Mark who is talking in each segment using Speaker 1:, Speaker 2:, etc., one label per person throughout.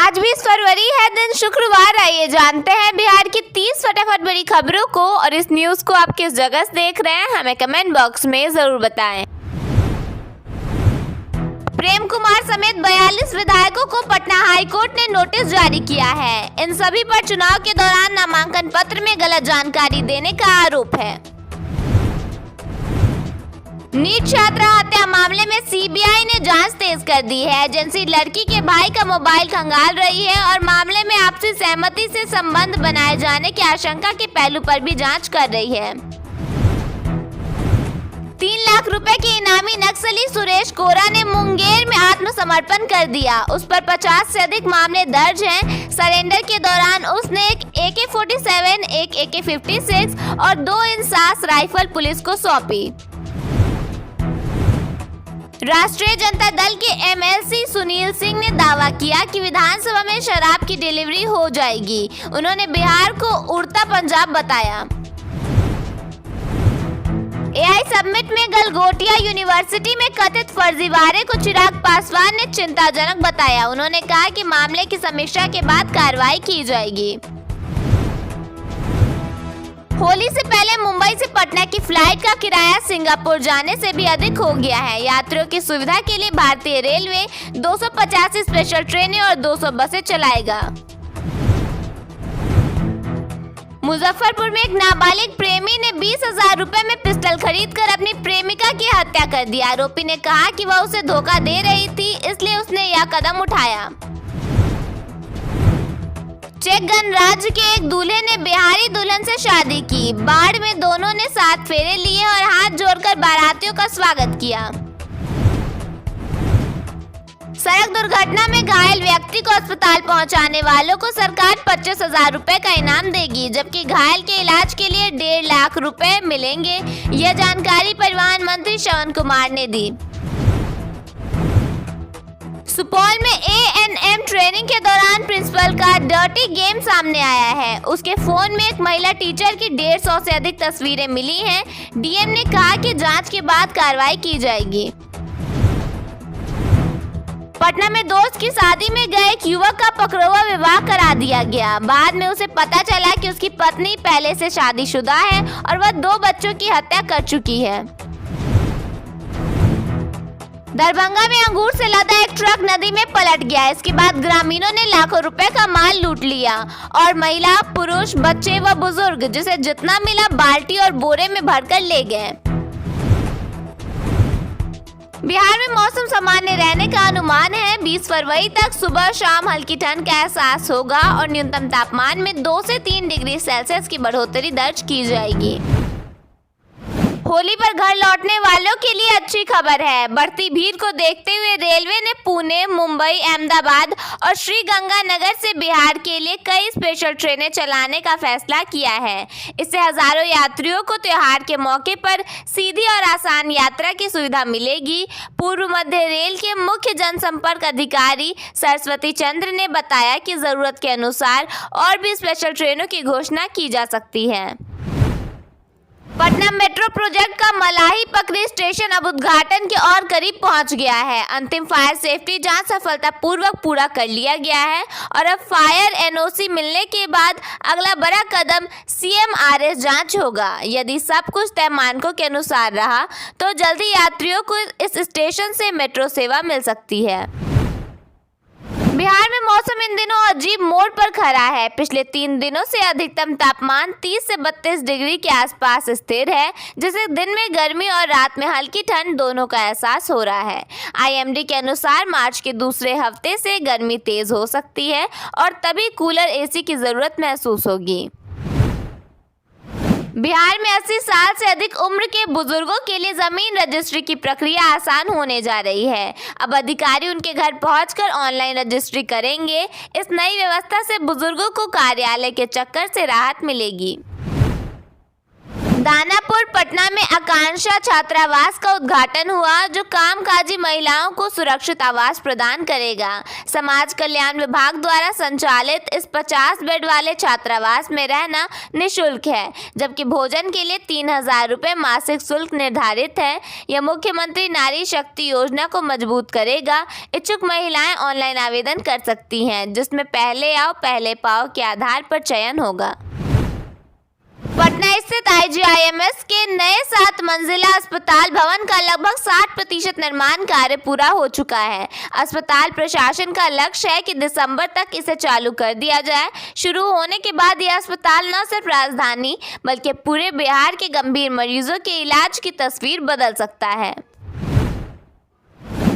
Speaker 1: आज 20 फरवरी है, दिन शुक्रवार। आइए जानते हैं बिहार की 30 फटाफट बड़ी खबरों को। और इस न्यूज को आप किस जगह से देख रहे हैं हमें कमेंट बॉक्स में जरूर बताएं। प्रेम कुमार समेत 42 विधायकों को पटना हाई कोर्ट ने नोटिस जारी किया है। इन सभी पर चुनाव के दौरान नामांकन पत्र में गलत जानकारी देने का आरोप है। नीट छात्र हत्या मामले में सीबीआई ने जांच तेज कर दी है। एजेंसी लड़की के भाई का मोबाइल खंगाल रही है और मामले में आपसी सहमति से संबंध बनाए जाने की आशंका के पहलू पर भी जांच कर रही है। 3 लाख रुपए के इनामी नक्सली सुरेश कोरा ने मुंगेर में आत्मसमर्पण कर दिया। उस पर 50 से अधिक मामले दर्ज हैं। सरेंडर के दौरान उसने एक AK-47, एक AK-56 और 2 इंसास राइफल पुलिस को सौंपी। राष्ट्रीय जनता दल के MLC सुनील सिंह ने दावा किया कि विधानसभा में शराब की डिलीवरी हो जाएगी। उन्होंने बिहार को उड़ता पंजाब बताया। AI समिट में गलगोटिया यूनिवर्सिटी में कथित फर्जीवाड़े को चिराग पासवान ने चिंताजनक बताया। उन्होंने कहा कि मामले की समीक्षा के बाद कार्रवाई की जाएगी। होली से पहले मुंबई से पटना की फ्लाइट का किराया सिंगापुर जाने से भी अधिक हो गया है। यात्रियों की सुविधा के लिए भारतीय रेलवे 285 स्पेशल ट्रेनें और 200 बसें चलाएगा। मुजफ्फरपुर में एक नाबालिग प्रेमी ने 20,000 रुपए में पिस्टल खरीदकर अपनी प्रेमिका की हत्या कर दी। आरोपी ने कहा कि वह उसे धोखा दे रही थी, इसलिए उसने यह कदम उठाया। चेक गणराज्य के एक दूल्हे ने बिहारी दुल्हन से शादी की। बाढ़ में दोनों ने 7 फेरे लिए और हाथ जोड़कर बारातियों का स्वागत किया। सड़क दुर्घटना में घायल व्यक्ति को अस्पताल पहुंचाने वालों को सरकार 25,000 रुपए का इनाम देगी, जबकि घायल के इलाज के लिए 1.5 लाख रुपए मिलेंगे। यह जानकारी परिवहन मंत्री श्रवण कुमार ने दी। सुपौल में A&M ट्रेनिंग के दौरान प्रिंसिपल का डर्टी गेम सामने आया है। उसके फोन में एक महिला टीचर की 150 से अधिक तस्वीरें मिली हैं। DM ने कहा कि जांच के बाद कार्रवाई की जाएगी। पटना में दोस्त की शादी में गए एक युवक का पकड़वा विवाह करा दिया गया। बाद में उसे पता चला कि उसकी पत्नी पहले से शादीशुदा है और वह 2 बच्चों की हत्या कर चुकी है। दरभंगा में अंगूर से लदा एक ट्रक नदी में पलट गया। इसके बाद ग्रामीणों ने लाखों रुपए का माल लूट लिया और महिला, पुरुष, बच्चे व बुजुर्ग जिसे जितना मिला बाल्टी और बोरे में भरकर ले गए। बिहार में मौसम सामान्य रहने का अनुमान है। 20 फरवरी तक सुबह शाम हल्की ठंड का एहसास होगा और न्यूनतम तापमान में 2 से 3 डिग्री सेल्सियस की बढ़ोतरी दर्ज की जाएगी। होली पर घर लौटने वालों के लिए अच्छी खबर है। बढ़ती भीड़ को देखते हुए रेलवे ने पुणे, मुंबई, अहमदाबाद और श्रीगंगानगर से बिहार के लिए कई स्पेशल ट्रेनें चलाने का फैसला किया है। इससे हजारों यात्रियों को त्योहार के मौके पर सीधी और आसान यात्रा की सुविधा मिलेगी। पूर्व मध्य रेल के मुख्य जनसंपर्क अधिकारी सरस्वती चंद्र ने बताया कि जरूरत के अनुसार और भी स्पेशल ट्रेनों की घोषणा की जा सकती है। पटना मेट्रो प्रोजेक्ट का मलाही पकड़ी स्टेशन अब उद्घाटन के और करीब पहुंच गया है। अंतिम फायर सेफ्टी जांच सफलतापूर्वक पूरा कर लिया गया है और अब फायर NOC मिलने के बाद अगला बड़ा कदम CMRS जांच होगा। यदि सब कुछ तय मानकों के अनुसार रहा तो जल्दी यात्रियों को इस स्टेशन से मेट्रो सेवा मिल सकती है। बिहार में मौसम इन दिनों अजीब मोड़ पर खड़ा है। पिछले 3 दिनों से अधिकतम तापमान 30 से 32 डिग्री के आसपास स्थिर है, जिससे दिन में गर्मी और रात में हल्की ठंड दोनों का एहसास हो रहा है। IMD के अनुसार मार्च के दूसरे हफ्ते से गर्मी तेज हो सकती है और तभी कूलर AC की जरूरत महसूस होगी। बिहार में 80 साल से अधिक उम्र के बुजुर्गों के लिए जमीन रजिस्ट्री की प्रक्रिया आसान होने जा रही है। अब अधिकारी उनके घर पहुंचकर ऑनलाइन रजिस्ट्री करेंगे। इस नई व्यवस्था से बुजुर्गों को कार्यालय के चक्कर से राहत मिलेगी। दानापुर एयरपोर्ट पटना में आकांक्षा छात्रावास का उद्घाटन हुआ, जो कामकाजी महिलाओं को सुरक्षित आवास प्रदान करेगा। समाज कल्याण विभाग द्वारा संचालित इस 50 बेड वाले छात्रावास में रहना निःशुल्क है, जबकि भोजन के लिए 3,000 रुपये मासिक शुल्क निर्धारित है। यह मुख्यमंत्री नारी शक्ति योजना को मजबूत करेगा। इच्छुक महिलाएं ऑनलाइन आवेदन कर सकती हैं, जिसमें पहले आओ पहले पाओ के आधार पर चयन होगा। पटना स्थित IGIMS के नए 7 मंजिला अस्पताल भवन का लगभग 60% निर्माण कार्य पूरा हो चुका है। अस्पताल प्रशासन का लक्ष्य है कि दिसंबर तक इसे चालू कर दिया जाए। शुरू होने के बाद यह अस्पताल न सिर्फ राजधानी बल्कि पूरे बिहार के गंभीर मरीजों के इलाज की तस्वीर बदल सकता है।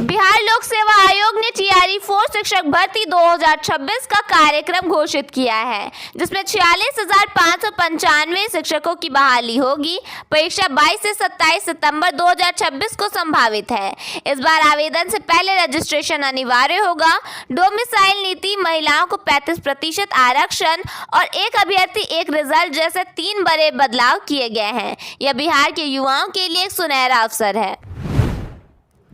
Speaker 1: बिहार लोक सेवा आयोग ने TRE-4 शिक्षक भर्ती 2026 का कार्यक्रम घोषित किया है, जिसमें 46,595 शिक्षकों की बहाली होगी। परीक्षा 22 से 27 सितंबर 2026 को संभावित है। इस बार आवेदन से पहले रजिस्ट्रेशन अनिवार्य होगा। डोमिसाइल नीति, महिलाओं को 35% आरक्षण और एक अभ्यर्थी एक रिजल्ट जैसे 3 बड़े बदलाव किए गए हैं। यह बिहार के युवाओं के लिए एक सुनहरा अवसर है।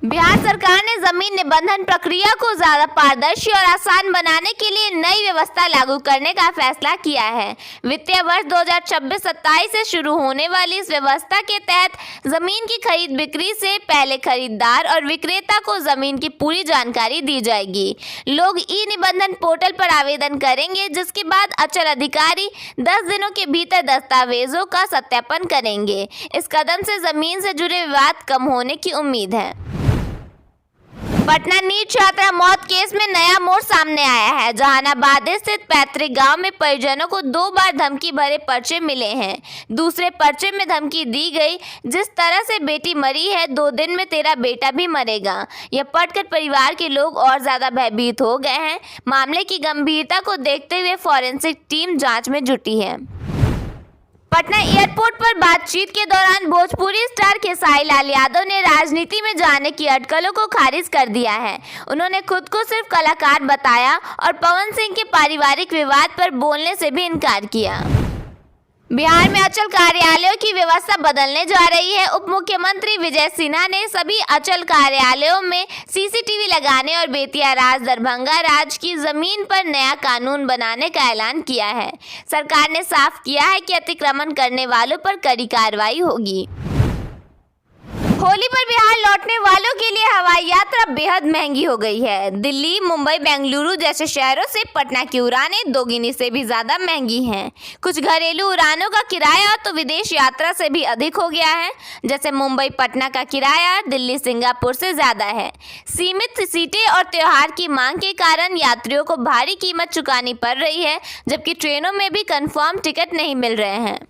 Speaker 1: बिहार सरकार ने जमीन निबंधन प्रक्रिया को ज्यादा पारदर्शी और आसान बनाने के लिए नई व्यवस्था लागू करने का फैसला किया है। वित्तीय वर्ष 2026-27 से शुरू होने वाली इस व्यवस्था के तहत जमीन की खरीद बिक्री से पहले खरीदार और विक्रेता को जमीन की पूरी जानकारी दी जाएगी। लोग ई-निबंधन पोर्टल पर आवेदन करेंगे, जिसके बाद अचल अधिकारी 10 दिनों के भीतर दस्तावेजों का सत्यापन करेंगे। इस कदम से जमीन से जुड़े विवाद कम होने की उम्मीद है। पटना नीट छात्रा मौत केस में नया मोड़ सामने आया है। जहानाबाद स्थित पैतृक गांव में परिजनों को 2 बार धमकी भरे पर्चे मिले हैं। दूसरे पर्चे में धमकी दी गई, जिस तरह से बेटी मरी है 2 दिन में तेरा बेटा भी मरेगा। यह पढ़कर परिवार के लोग और ज्यादा भयभीत हो गए हैं। मामले की गंभीरता को देखते हुए फॉरेंसिक टीम जांच में जुटी है। पटना एयरपोर्ट पर बातचीत के दौरान भोजपुरी स्टार खेसारी लाल यादव ने राजनीति में जाने की अटकलों को खारिज कर दिया है। उन्होंने खुद को सिर्फ कलाकार बताया और पवन सिंह के पारिवारिक विवाद पर बोलने से भी इनकार किया। बिहार में अचल कार्यालयों की व्यवस्था बदलने जा रही है। उप मुख्यमंत्री विजय सिन्हा ने सभी अचल कार्यालयों में CCTV लगाने और बेतिया राज दरभंगा राज की जमीन पर नया कानून बनाने का ऐलान किया है। सरकार ने साफ किया है कि अतिक्रमण करने वालों पर कड़ी कार्रवाई होगी। होली पर बिहार लौटने वालों के लिए हवाई यात्रा बेहद महंगी हो गई है। दिल्ली, मुंबई, बेंगलुरु जैसे शहरों से पटना की उड़ानें दोगुनी से भी ज्यादा महंगी हैं। कुछ घरेलू उड़ानों का किराया तो विदेश यात्रा से भी अधिक हो गया है। जैसे मुंबई पटना का किराया दिल्ली सिंगापुर से ज्यादा है। सीमित सीटें और त्योहार की मांग के कारण यात्रियों को भारी कीमत चुकानी पड़ रही है, जबकि ट्रेनों में भी कंफर्म टिकट नहीं मिल रहे हैं।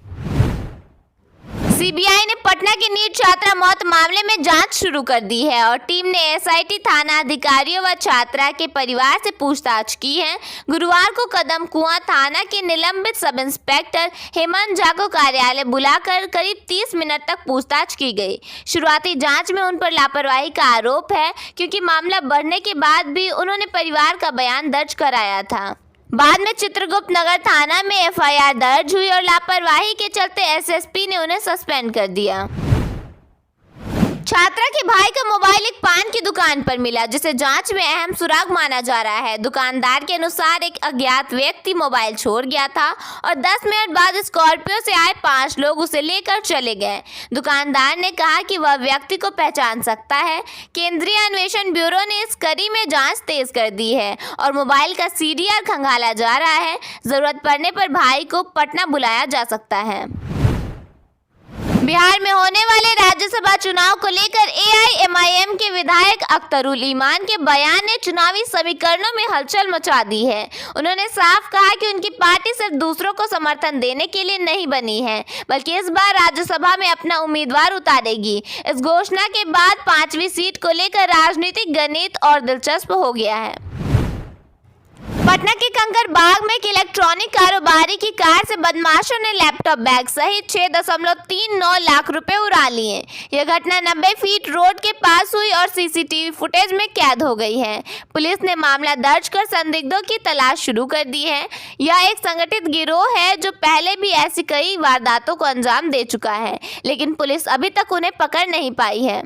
Speaker 1: CBI ने पटना की नीट छात्रा मौत मामले में जांच शुरू कर दी है और टीम ने SIT थाना अधिकारियों व छात्रा के परिवार से पूछताछ की है। गुरुवार को कदम कुआं थाना के निलंबित सब इंस्पेक्टर हेमंत झा को कार्यालय बुलाकर करीब 30 मिनट तक पूछताछ की गई। शुरुआती जांच में उन पर लापरवाही का आरोप है, क्योंकि मामला बढ़ने के बाद भी उन्होंने परिवार का बयान दर्ज कराया था। बाद में चित्रगुप्त नगर थाना में FIR दर्ज हुई और लापरवाही के चलते SSP ने उन्हें सस्पेंड कर दिया। छात्रा के भाई का मोबाइल एक पान की दुकान पर मिला, जिसे जांच में अहम सुराग माना जा रहा है। दुकानदार के अनुसार एक अज्ञात व्यक्ति मोबाइल छोड़ गया था और 10 मिनट बाद स्कॉर्पियो से आए 5 लोग उसे लेकर चले गए। दुकानदार ने कहा कि वह व्यक्ति को पहचान सकता है। केंद्रीय अन्वेषण ब्यूरो ने इस कड़ी में जांच तेज कर दी है और मोबाइल का CDR खंगाला जा रहा है। जरूरत पड़ने पर भाई को पटना बुलाया जा सकता है। बिहार में होने वाले राज्यसभा चुनाव को लेकर AIMIM के विधायक अख्तरुल ईमान के बयान ने चुनावी समीकरणों में हलचल मचा दी है। उन्होंने साफ कहा कि उनकी पार्टी सिर्फ दूसरों को समर्थन देने के लिए नहीं बनी है, बल्कि इस बार राज्यसभा में अपना उम्मीदवार उतारेगी। इस घोषणा के बाद 5वीं सीट को लेकर राजनीतिक गणित और दिलचस्प हो गया है। पटना के कंकर बाग में एक इलेक्ट्रॉनिक कारोबारी की कार से बदमाशों ने लैपटॉप बैग सहित 6.39 लाख रुपए उड़ा लिए। यह घटना 90 फीट रोड के पास हुई और सीसीटीवी फुटेज में कैद हो गई है। पुलिस ने मामला दर्ज कर संदिग्धों की तलाश शुरू कर दी है। यह एक संगठित गिरोह है जो पहले भी ऐसी कई वारदातों को अंजाम दे चुका है, लेकिन पुलिस अभी तक उन्हें पकड़ नहीं पाई है।